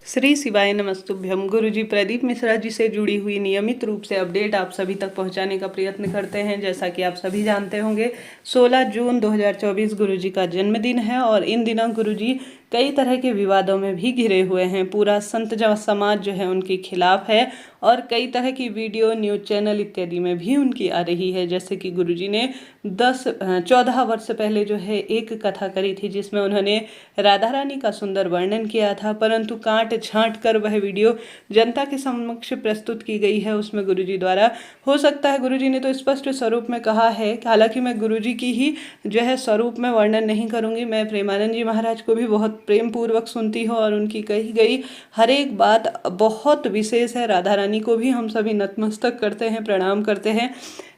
श्री शिवाय नमस्तुभ्यम। गुरुजी प्रदीप मिश्रा जी से जुड़ी हुई नियमित रूप से अपडेट आप सभी तक पहुंचाने का प्रयत्न करते हैं। जैसा कि आप सभी जानते होंगे 16 जून 2024 गुरुजी का जन्मदिन है और इन दिनों गुरुजी कई तरह के विवादों में भी घिरे हुए हैं। पूरा संत समाज जो है उनके खिलाफ है और कई तरह की वीडियो न्यूज चैनल इत्यादि में भी उनकी आ रही है। जैसे कि गुरुजी ने 14 वर्ष पहले जो है एक कथा करी थी जिसमें उन्होंने राधा रानी का सुंदर वर्णन किया था, परंतु काट छांट कर वह वीडियो जनता के समक्ष प्रस्तुत की गई है। उसमें गुरुजी द्वारा हो सकता है गुरुजी ने तो स्पष्ट स्वरूप में कहा है, हालांकि मैं गुरुजी की ही जो है स्वरूप में वर्णन नहीं करूंगी। मैं प्रेमानंद जी महाराज को भी बहुत प्रेम पूर्वक सुनती हूँ और उनकी कही गई हर एक बात बहुत विशेष है। राधा रानी को भी हम सभी नतमस्तक करते हैं, प्रणाम करते हैं।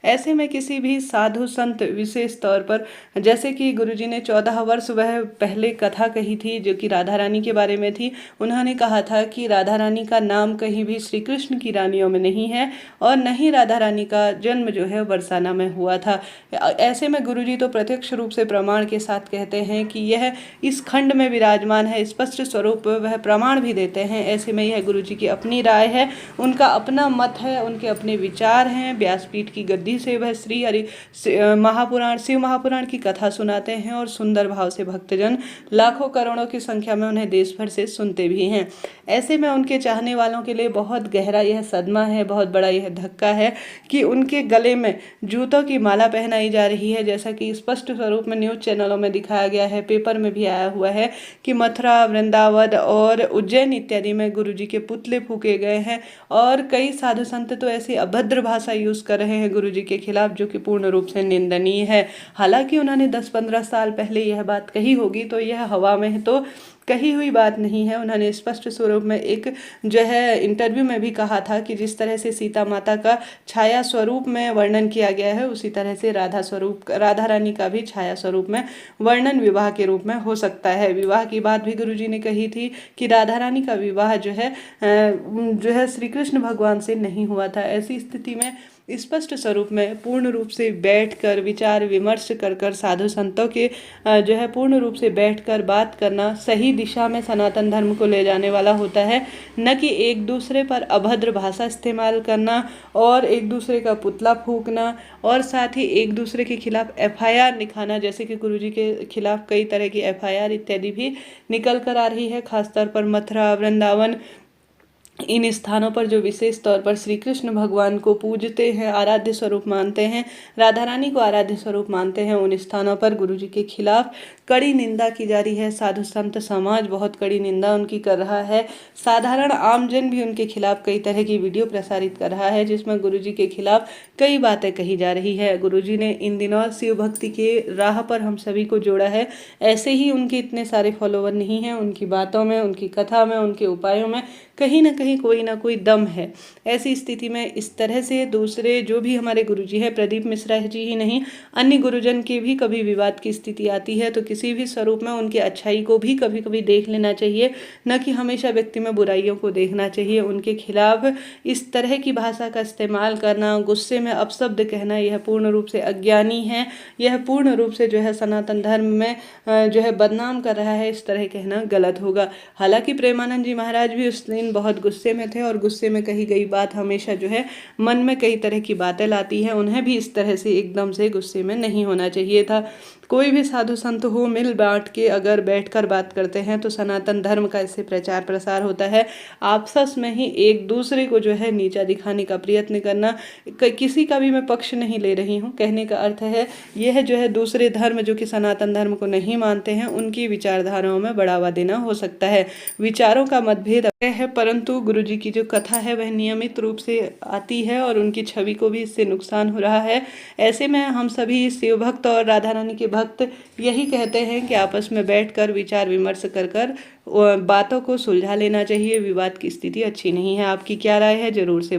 ऐसे में किसी भी साधु संत विशेष तौर पर, जैसे कि गुरुजी ने 14 वर्ष वह पहले कथा कही थी जो कि राधा रानी के बारे में थी। उन्होंने कहा था कि राधा रानी का नाम कहीं भी श्री कृष्ण की रानियों में नहीं है और न ही राधा रानी का जन्म जो है बरसाना में हुआ था। ऐसे में गुरुजी तो प्रत्यक्ष रूप से प्रमाण के साथ कहते हैं कि यह इस खंड में विराजमान है, स्पष्ट स्वरूप वह प्रमाण भी देते हैं। ऐसे में यह गुरुजी की अपनी राय है, उनका अपना मत है, उनके अपने विचार हैं। व्यासपीठ की गद्दी से वह श्री हरि महापुराण शिव महापुराण की कथा सुनाते हैं और सुंदर भाव से भक्तजन लाखों करोड़ों की संख्या में उन्हें देश भर से सुनते भी हैं। ऐसे में उनके चाहने वालों के लिए बहुत गहरा यह सदमा है, बहुत बड़ा यह धक्का है कि उनके गले में जूतों की माला पहनाई जा रही है। जैसा कि स्पष्ट स्वरूप में न्यूज चैनलों में दिखाया गया है, पेपर में भी आया हुआ है कि मथुरा, वृंदावन और उज्जैन इत्यादि में गुरुजी के पुतले फूके गए हैं और कई साधु संत तो ऐसी अभद्र भाषा यूज कर रहे हैं गुरुजी के खिलाफ, जो कि पूर्ण रूप से निंदनीय है। हालांकि उन्होंने 10-15 साल पहले यह बात कही होगी तो यह हवा में तो कही हुई बात नहीं है। उन्होंने स्पष्ट स्वरूप में एक जो है इंटरव्यू में भी कहा था कि जिस तरह से सीता माता का छाया स्वरूप में वर्णन किया गया है उसी तरह से राधा रानी का भी छाया स्वरूप में वर्णन विवाह के रूप में हो सकता है। विवाह की बात भी गुरुजी ने कही थी कि राधा रानी का विवाह जो है श्री कृष्ण भगवान से नहीं हुआ था। ऐसी स्थिति में स्पष्ट स्वरूप में पूर्ण रूप से बैठकर विचार विमर्श कर साधु संतों के जो है पूर्ण रूप से बैठकर बात करना सही दिशा में सनातन धर्म को ले जाने वाला होता है, न कि एक दूसरे पर अभद्र भाषा इस्तेमाल करना और एक दूसरे का पुतला फूकना और साथ ही एक दूसरे के खिलाफ FIR लिखाना। जैसे कि गुरुजी के खिलाफ कई तरह की FIR इत्यादि भी निकल कर आ रही है, खासतौर पर मथुरा, वृंदावन, इन स्थानों पर जो विशेष तौर पर श्री कृष्ण भगवान को पूजते हैं, आराध्य स्वरूप मानते हैं, राधा रानी को आराध्य स्वरूप मानते हैं, उन स्थानों पर गुरुजी के खिलाफ कड़ी निंदा की जा रही है। साधु संत समाज बहुत कड़ी निंदा उनकी कर रहा है। साधारण आमजन भी उनके खिलाफ कई तरह की वीडियो प्रसारित कर रहा है जिसमें गुरुजी के खिलाफ कई बातें कही जा रही है। गुरुजी ने इन दिनों शिव भक्ति के राह पर हम सभी को जोड़ा है। ऐसे ही उनके इतने सारे फॉलोवर नहीं हैं, उनकी बातों में, उनकी कथा में, उनके उपायों में कहीं ना कोई दम है। ऐसी स्थिति में इस तरह से दूसरे जो भी हमारे गुरुजी है, प्रदीप मिश्रा जी ही नहीं अन्य गुरुजन की भी कभी विवाद की स्थिति आती है तो किसी भी स्वरूप में उनकी अच्छाई को भी कभी कभी देख लेना चाहिए, न कि हमेशा व्यक्ति में बुराइयों को देखना चाहिए। उनके खिलाफ इस तरह की भाषा का इस्तेमाल करना, गुस्से में अपशब्द कहना, यह पूर्ण रूप से अज्ञानी है। यह पूर्ण रूप से जो है सनातन धर्म में जो है बदनाम कर रहा है। इस तरह कहना गलत होगा। हालांकि प्रेमानंद जी महाराज भी उस दिन बहुत गुस्से में थे और गुस्से में कही गई बात हमेशा जो है मन में कई तरह की बातें लाती है। उन्हें भी इस तरह से एकदम से गुस्से में नहीं होना चाहिए था। कोई भी साधु संत हो, मिल बांट के अगर बैठकर बात करते हैं तो सनातन धर्म का इससे प्रचार प्रसार होता है। आपस में ही एक दूसरे को जो है नीचा दिखाने का प्रयत्न करना, किसी का भी मैं पक्ष नहीं ले रही हूँ। कहने का अर्थ है यह जो है दूसरे धर्म जो कि सनातन धर्म को नहीं मानते हैं उनकी विचारधाराओं में बढ़ावा देना हो सकता है। विचारों का मतभेद है, परंतु गुरुजी की जो कथा है वह नियमित रूप से आती है और उनकी छवि को भी इससे नुकसान हो रहा है। ऐसे में हम सभी शिव भक्त और राधा रानी के भक्त यही कहते हैं कि आपस में बैठकर विचार विमर्श कर बातों को सुलझा लेना चाहिए। विवाद की स्थिति अच्छी नहीं है। आपकी क्या राय है, जरूर से